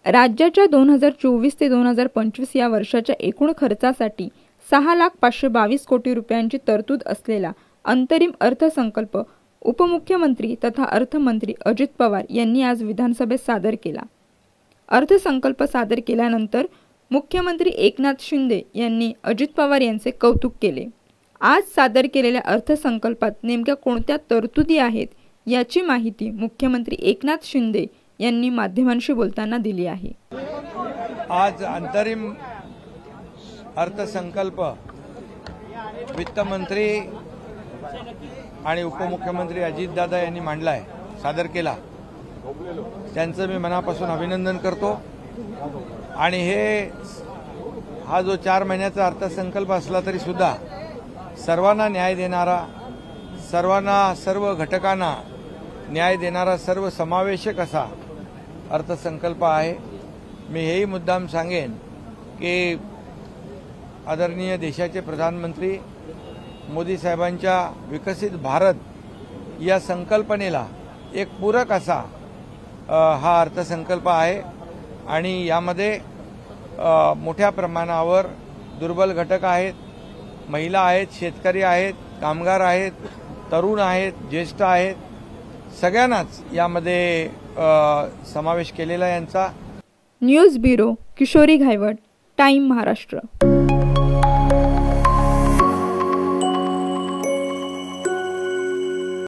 राज्याच्या 2024 ते 2025 या वर्षाच्या एकूण खर्चासाठी 6,522 कोटी रुपयांची तरतूद असलेला अंतरिम अर्थसंकल्प उपमुख्यमंत्री तथा अर्थमंत्री अजित पवार यांनी आज विधानसभेत सादर केला। अर्थसंकल्प सादर केल्यानंतर मुख्यमंत्री एकनाथ शिंदे यांनी अजित पवार यांचे कौतुक केले। आज सादर केलेल्या अर्थसंकल्पात नेमक्या कोणत्या तरतुदी आहेत याची माहिती मुख्यमंत्री एकनाथ शिंदे यांनी माध्यमांशी बोलताना दिली आहे। आज अंतरिम अर्थसंकल्प वित्तमंत्री आणि उपमुख्यमंत्री अजितदादा यांनी मांडलाय, सादर केला। त्यांचं मी मनापासून अभिनंदन करतो। आणि हा जो 4 महिन्याचा अर्थसंकल्प असला तरी सुद्धा सर्वांना न्याय देणारा, सर्व घटकांना न्याय देणारा, सर्व समावेशक असा अर्थसंकल्प आहे। मी हेही मुद्दाम सांगेन की आदरणीय देशाचे प्रधानमंत्री मोदी साहेबांच्या विकसित भारत या संकल्पनेला एक पूरक असा हा अर्थसंकल्प आहे। आणि यामध्ये मोठ्या प्रमाणावर दुर्बल घटक आहेत, महिला आहेत, शेतकरी आहेत, कामगार आहेत, तरुण आहेत, ज्येष्ठ आहेत, सगळ्यांनाच यामध्ये समावेश केलेला यांचा। News bureau, Kishori Ghaywat, time Maharashtra.